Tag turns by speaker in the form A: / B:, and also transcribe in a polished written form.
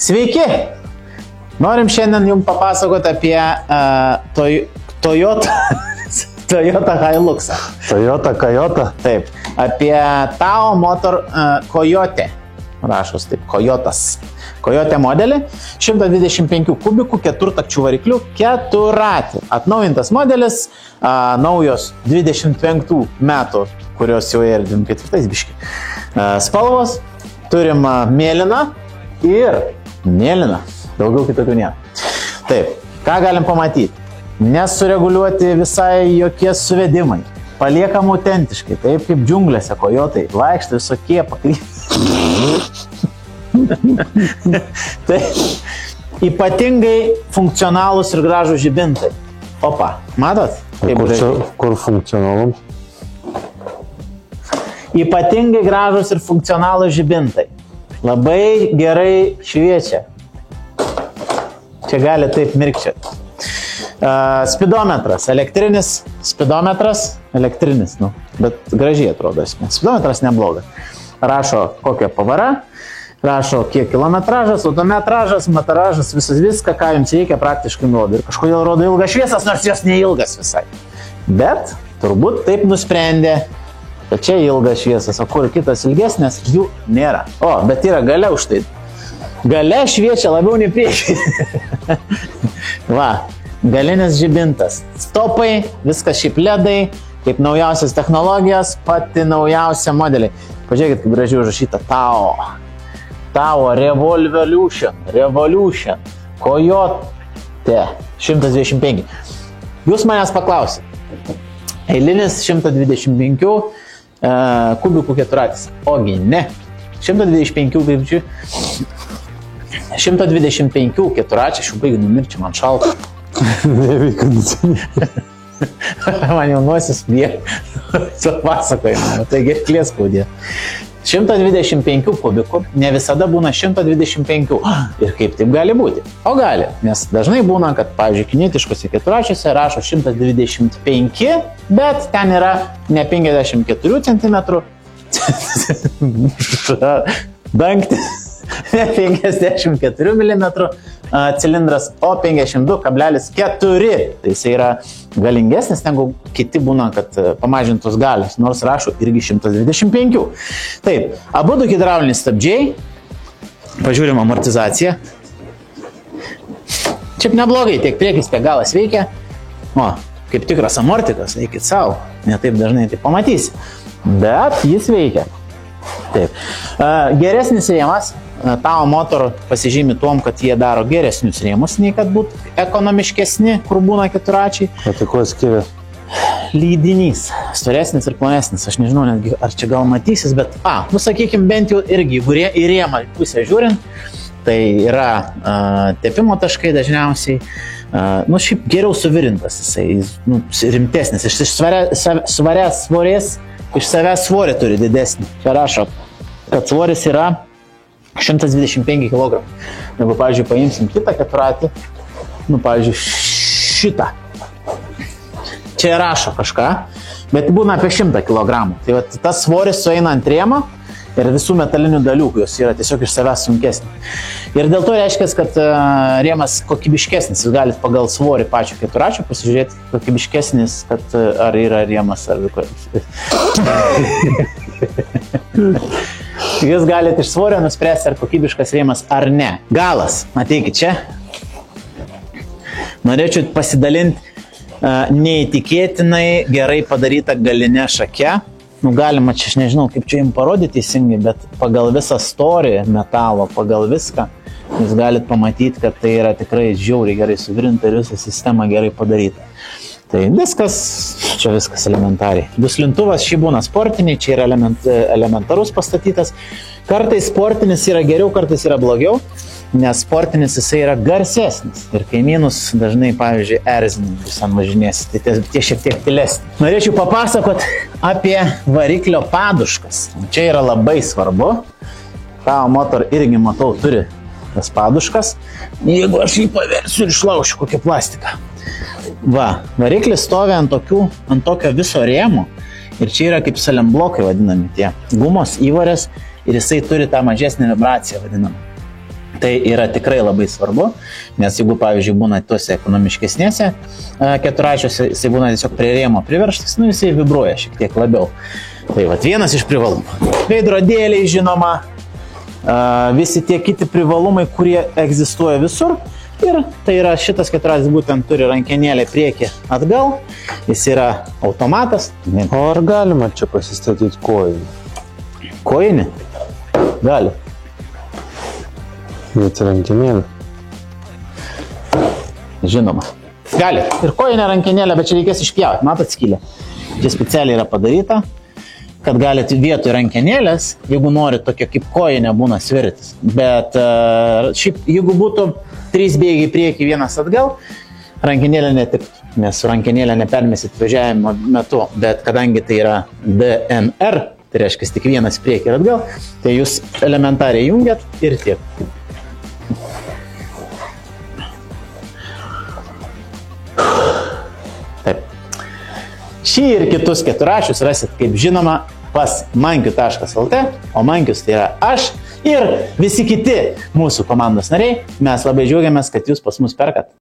A: Sveiki! Norim šiandien jums papasakoti apie Toyota Hiluxą.
B: Toyota.
A: Taip, apie Tao Motor Coyote. Rašos taip, Coyote modelį, 125 kubikų, 4-takčių variklių, 4-ratį. Atnaujintas modelis, naujos 25 metų, kurios jau ir 24 biški. Spalvos, turim mėlyną ir mėlyną, daugiau kitokių nėra. Taip, ką galim pamatyti? Nesureguliuoti visai jokie suvedimai. Paliekam autentiškai, taip kaip džiunglėse kojotai, vaikštai visokie pakrypti. Tai ypatingai funkcionalūs ir gražų žibintai. Opa, matot?
B: Kur funkcionalum?
A: Ypatingai gražus ir funkcionalūs žibintai. Labai gerai šviečia. Čia gali taip mirkčioti. Spidometras, elektrinis spidometras, bet gražiai atrodo. Spidometras neblogas. Rašo kokia pavara, rašo kiek kilometražas, odometražas, mataražas, viską, ką jums reikia, praktiškai nurodo. Ir kažkodėl rodo ilgas šviesas, nors jos neilgas visai. Bet turbūt taip nusprendė, kad čia ilgas šviesas, o kur kitas ilgesnės, jų nėra. O, bet yra gale už tai. Gale šviečia labiau nei priekį. Va, galinis žibintas. Stopai, viskas šiaip ledai, kaip naujausias technologijos, pati naujausia modeliai. Pažiūrėkit, kaip gražiai užrašyta Tao Revolution, Coyote 125. Jūs manęs paklausite. Eilinis 125 kubikų 4-ratis. Ogi ne. 125 kubikų. 125 4-račiai, aš jau baigiu numirti, man šalta.
B: Neveikia nusinė.
A: Man jau nosis pasakojimą, tai gerklės skaudė. 125 kubikų, ne visada būna 125. Ir kaip taip gali būti? O gali, nes dažnai būna, kad, pavyzdžiui, kinietiškose 4-račiuose rašo 125, bet ten yra ne 54 cm dangtis, ne 54 mm cilindras, o 52,4. Tai jis yra galingesnis, negu kiti būna, kad pamažintos galios, nors rašo irgi 125. Taip, abu du hidrauliniai stabdžiai, pažiūrim amortizaciją. Čia neblogai, tiek priekis, tiek galas veikia. O, kaip tikras amortikas, eikit savo, ne taip dažnai tai pamatysi, bet jis veikia. Taip, geresnis rėmas. Tao Motor pasižymi tuom, kad jie daro geresnius rėmus, nei kad būtų ekonomiškesni, kur būna 4-račiai.
B: O tai kuo skiria?
A: Lydinys, storesnis ir plonesnis. Aš nežinau, netgi, ar čia gal matysis, bet, sakykime, bent jau irgi, kurie į rėmą pusę žiūrint, tai yra tepimo taškai dažniausiai. Šiaip geriau suvirintas jisai, rimtesnis. Iš svarės svorės, iš savęs svorį turi didesnį. Čia rašo, kad svoris yra 125 kg. Jeigu, pavyzdžiui, paimsim kitą 4-ratį, pavyzdžiui, šitą. Čia rašo kažką, bet būna apie 100 kg. Tai tas svoris sueina ant rėmo ir visų metalinių dalių, jos yra tiesiog iš savęs sunkesnė. Ir dėl to reiškia, kad rėmas kokybiškesnis. Jūs galite pagal svorį pačio 4-račio pasižiūrėti, kokybiškesnis, kad ar yra rėmas ar Jūs galite iš svorio nuspręsti, ar kokybiškas rėmas ar ne. Galas, ateikit čia. Norėčiau pasidalinti neįtikėtinai gerai padarytą galinę šakę. Galima čia, aš nežinau, kaip čia jums parodyti teisingai, bet pagal visą storį metalo, pagal viską, jūs galite pamatyti, kad tai yra tikrai žiauriai gerai suvirinta ir visa sistema gerai padaryta. Tai čia viskas elementariai. Duslintuvas šį būna sportiniai, čia yra elementarus pastatytas. Kartais sportinis yra geriau, kartais yra blogiau, nes sportinis jisai yra garsesnis. Ir kaimynus dažnai, pavyzdžiui, erzina, jūs ant važinėsi, tai tie šiek tiek tylesni. Norėčiau papasakot apie variklio paduškas. Čia yra labai svarbu. Tao Motor irgi, matau, turi tas paduškas. Jeigu aš jį paversiu ir išlaušiu kokią plastiką. Va, variklis stovi ant tokio viso rėmo ir čia yra kaip salemblokai vadinami tie gumos įvarės ir jisai turi tą mažesnį vibraciją vadinamą. Tai yra tikrai labai svarbu, nes jeigu, pavyzdžiui, būna tuose ekonomiškesnėse keturračiuose, jisai būna tiesiog prie rėmo priverštas, jisai vibruoja šiek tiek labiau. Tai vat vienas iš privalumų. Veidrodėliai, žinoma, visi tie kiti privalumai, kurie egzistuoja visur. Ir tai yra šitas keturratis būtent turi rankenėlę priekį atgal, jis yra automatas.
B: O ar galima čia pasistatyti kojinį?
A: Kojinį? Gali.
B: Bet rankenėlė.
A: Žinoma. Gali. Ir kojinė rankenėlė, bet čia reikės išpjauti. Matot skylę? Čia specialiai yra padaryta, kad galite vietoj rankenėlės, jeigu norit tokia kaip kojinė būna svirtis. Bet šiaip, jeigu būtų 3 bėgiai prieki, 1 atgal, rankenėlė netiktų, nes su rankenėlė nepermėsit važiavimo metu, bet kadangi tai yra DNR, tai reiškia tik 1 prieki ir atgal, tai jūs elementariai jungiat ir tiek. Taip. Šį ir kitus keturračius rasit, kaip žinoma, pas mankiu.lt, o mankius tai yra aš ir visi kiti mūsų komandos nariai. Mes labai džiaugiamės, kad jūs pas mus perkat.